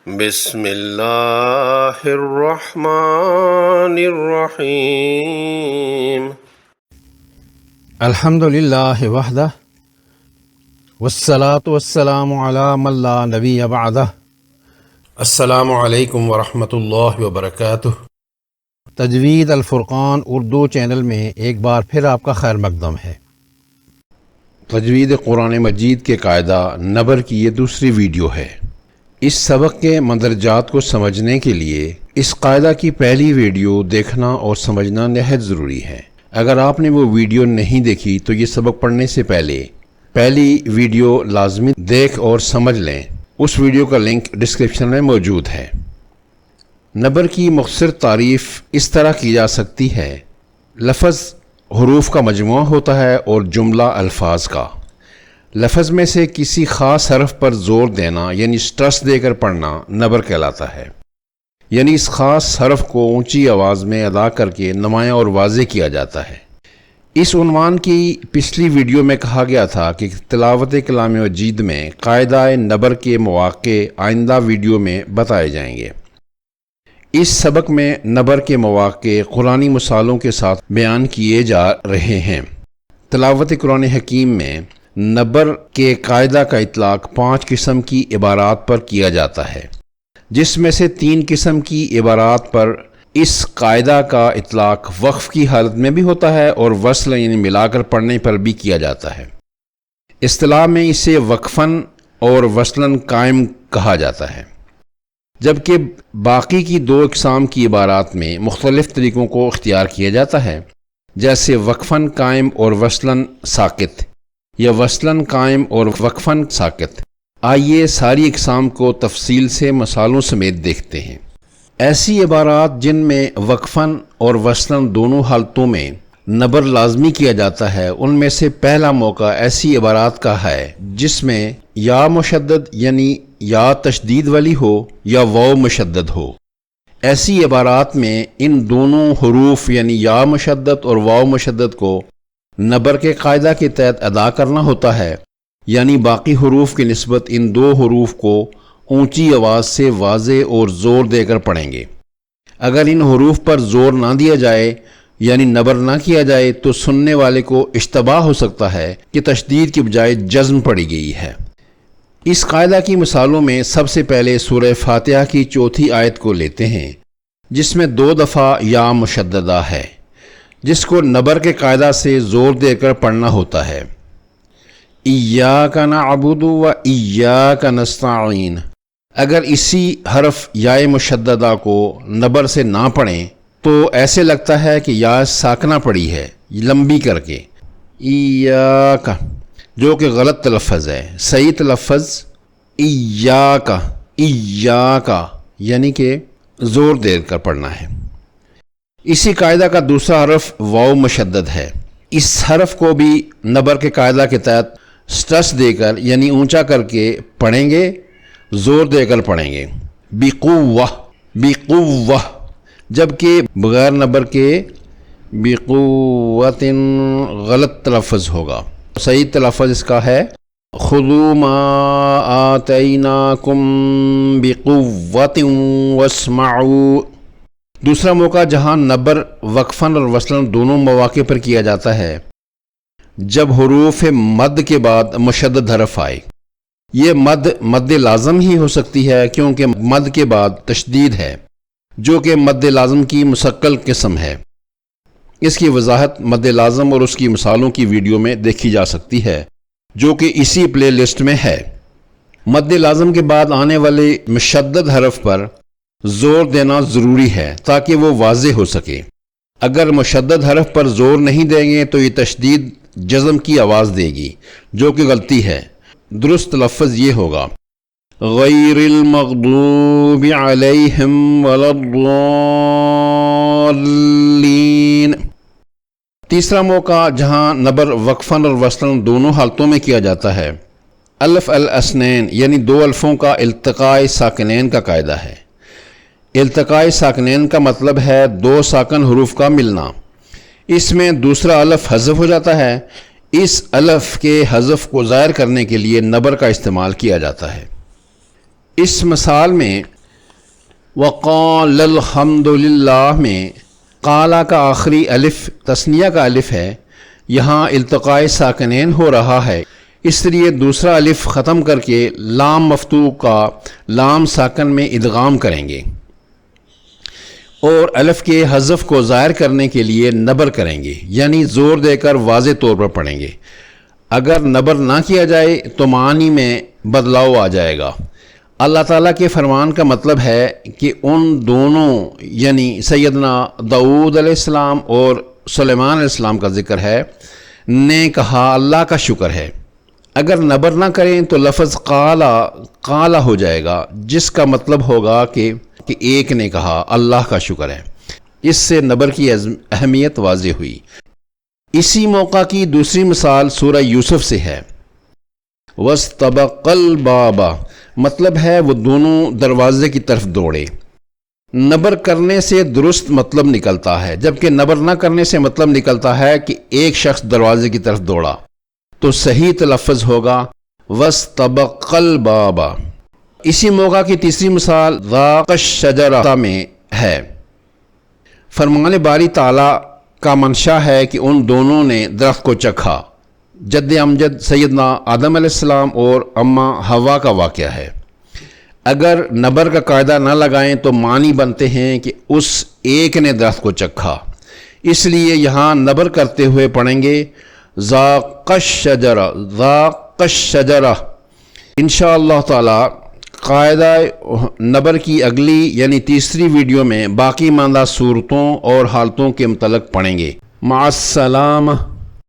بسم اللہ الرحمن الرحیم الحمد للہ وحدہ والصلاة والسلام علی من لا نبی بعدہ۔ السلام علیکم ورحمۃ اللہ وبرکاتہ۔ تجوید الفرقان اردو چینل میں ایک بار پھر آپ کا خیر مقدم ہے۔ تجوید قرآن مجید کے قاعدہ نبر کی یہ دوسری ویڈیو ہے۔ اس سبق کے مندرجات کو سمجھنے کے لیے اس قاعدہ کی پہلی ویڈیو دیکھنا اور سمجھنا نہایت ضروری ہے۔ اگر آپ نے وہ ویڈیو نہیں دیکھی تو یہ سبق پڑھنے سے پہلے پہلی ویڈیو لازمی دیکھ اور سمجھ لیں۔ اس ویڈیو کا لنک ڈسکرپشن میں موجود ہے۔ نبر کی مختصر تعریف اس طرح کی جا سکتی ہے: لفظ حروف کا مجموعہ ہوتا ہے اور جملہ الفاظ کا۔ لفظ میں سے کسی خاص حرف پر زور دینا یعنی سٹرس دے کر پڑھنا نبر کہلاتا ہے، یعنی اس خاص حرف کو اونچی آواز میں ادا کر کے نمایاں اور واضح کیا جاتا ہے۔ اس عنوان کی پچھلی ویڈیو میں کہا گیا تھا کہ تلاوت کلام مجید میں قاعدہ نبر کے مواقع آئندہ ویڈیو میں بتائے جائیں گے۔ اس سبق میں نبر کے مواقع قرآنی مثالوں کے ساتھ بیان کیے جا رہے ہیں۔ تلاوت قرآن حکیم میں نبر کے قاعدہ کا اطلاق 5 قسم کی عبارات پر کیا جاتا ہے، جس میں سے 3 قسم کی عبارات پر اس قاعدہ کا اطلاق وقف کی حالت میں بھی ہوتا ہے اور وصل یعنی ملا کر پڑھنے پر بھی کیا جاتا ہے۔ اصطلاح میں اسے وقفاً اور وصلاً قائم کہا جاتا ہے، جبکہ باقی کی 2 اقسام کی عبارات میں مختلف طریقوں کو اختیار کیا جاتا ہے، جیسے وقفاً قائم اور وصلاً ساکت، یا وصلاً قائم اور وقفاً ساکت۔ آئیے ساری اقسام کو تفصیل سے مثالوں سمیت دیکھتے ہیں۔ ایسی عبارات جن میں وقفاً اور وصلاً دونوں حالتوں میں نبر لازمی کیا جاتا ہے، ان میں سے پہلا موقع ایسی عبارات کا ہے جس میں یا مشدد یعنی یا تشدید والی ہو یا واو مشدد ہو۔ ایسی عبارات میں ان دونوں حروف یعنی یا مشدد اور واو مشدد کو نبر کے قاعدہ کے تحت ادا کرنا ہوتا ہے، یعنی باقی حروف کی نسبت ان 2 حروف کو اونچی آواز سے واضح اور زور دے کر پڑھیں گے۔ اگر ان حروف پر زور نہ دیا جائے یعنی نبر نہ کیا جائے تو سننے والے کو اشتباہ ہو سکتا ہے کہ تشدید کی بجائے جزم پڑھی گئی ہے۔ اس قاعدہ کی مثالوں میں سب سے پہلے سورہ فاتحہ کی 4 آیت کو لیتے ہیں، جس میں 2 دفعہ یا مشددہ ہے، جس کو نبر کے قاعدہ سے زور دے کر پڑھنا ہوتا ہے۔ ایاک نعبد و ایاک نستعین۔ اگر اسی حرف یا مشددہ کو نبر سے نہ پڑھیں تو ایسے لگتا ہے کہ یا ساکنہ پڑھی ہے لمبی کر کے، ایاک، جو کہ غلط تلفظ ہے۔ صحیح تلفظ ایاک، ایاک، یعنی کہ زور دے کر پڑھنا ہے۔ اسی قاعدہ کا دوسرا حرف واو مشدد ہے۔ اس حرف کو بھی نبر کے قاعدہ کے تحت سٹرس دے کر یعنی اونچا کر کے پڑھیں گے، زور دے کر پڑھیں گے، بقوہ، بقوہ، جبکہ بغیر نبر کے بقوۃ غلط تلفظ ہوگا۔ صحیح تلفظ اس کا ہے خذوا ما آتیناکم بقوۃ واسمعوا۔ دوسرا موقع جہاں نبر وقفاً اور وصلاً دونوں مواقع پر کیا جاتا ہے جب حروف مد کے بعد مشدد حرف آئے۔ یہ مد لازم ہی ہو سکتی ہے کیونکہ مد کے بعد تشدید ہے، جو کہ مد لازم کی مستقل قسم ہے۔ اس کی وضاحت مد لازم اور اس کی مثالوں کی ویڈیو میں دیکھی جا سکتی ہے، جو کہ اسی پلے لسٹ میں ہے۔ مد لازم کے بعد آنے والے مشدد حرف پر زور دینا ضروری ہے تاکہ وہ واضح ہو سکے۔ اگر مشدد حرف پر زور نہیں دیں گے تو یہ تشدید جزم کی آواز دے گی، جو کہ غلطی ہے۔ درست تلفظ یہ ہوگا غیر المغضوب علیہم ولا الضالین۔ تیسرا موقع جہاں نبر وقفاً اور وصلاً دونوں حالتوں میں کیا جاتا ہے، الف الاسنین یعنی 2 الفوں کا التقاء ساکنین کا قاعدہ ہے۔ التقاء ساکنین کا مطلب ہے 2 ساکن حروف کا ملنا۔ اس میں دوسرا الف حذف ہو جاتا ہے۔ اس الف کے حذف کو ظاہر کرنے کے لیے نبر کا استعمال کیا جاتا ہے۔ اس مثال میں وقال الحمد للہ میں قالا کا آخری الف تثنیہ کا الف ہے، یہاں التقاء ساکنین ہو رہا ہے، اس لیے دوسرا الف ختم کر کے لام مفتوح کا لام ساکن میں ادغام کریں گے اور الف کے حذف کو ظاہر کرنے کے لیے نبر کریں گے، یعنی زور دے کر واضح طور پر پڑھیں گے۔ اگر نبر نہ کیا جائے تو معنی میں بدلاؤ آ جائے گا۔ اللہ تعالیٰ کے فرمان کا مطلب ہے کہ ان دونوں یعنی سیدنا داؤد علیہ السلام اور سلیمان علیہ السلام کا ذکر ہے، نے کہا اللہ کا شکر ہے۔ اگر نبر نہ کریں تو لفظ قالا ہو جائے گا، جس کا مطلب ہوگا کہ ایک نے کہا اللہ کا شکر ہے۔ اس سے نبر کی اہمیت واضح ہوئی۔ اسی موقع کی دوسری مثال سورہ یوسف سے ہے۔ وَاسْتَبَقَ الْبَابَ مطلب ہے وہ دونوں دروازے کی طرف دوڑے۔ نبر کرنے سے درست مطلب نکلتا ہے، جبکہ نبر نہ کرنے سے مطلب نکلتا ہے کہ ایک شخص دروازے کی طرف دوڑا، تو صحیح تلفظ ہوگا وَاسْتَبَقَ الْبَابَ۔ اسی موقع کی تیسری مثال ذَاقَ الشَّجَرَةَ میں ہے۔ فرمان باری تعالیٰ کا منشا ہے کہ ان دونوں نے درخت کو چکھا۔ جد امجد سیدنا آدم علیہ السلام اور اماں حوا کا واقعہ ہے۔ اگر نبر کا قاعدہ نہ لگائیں تو معنی بنتے ہیں کہ اس ایک نے درخت کو چکھا، اس لیے یہاں نبر کرتے ہوئے پڑھیں گے ذاق الشجرہ، ذاق الشجرہ۔ انشاءاللہ تعالی قاعدہ نبر کی اگلی یعنی تیسری ویڈیو میں باقی ماندہ صورتوں اور حالتوں کے متعلق پڑھیں گے۔ مع السلامہ۔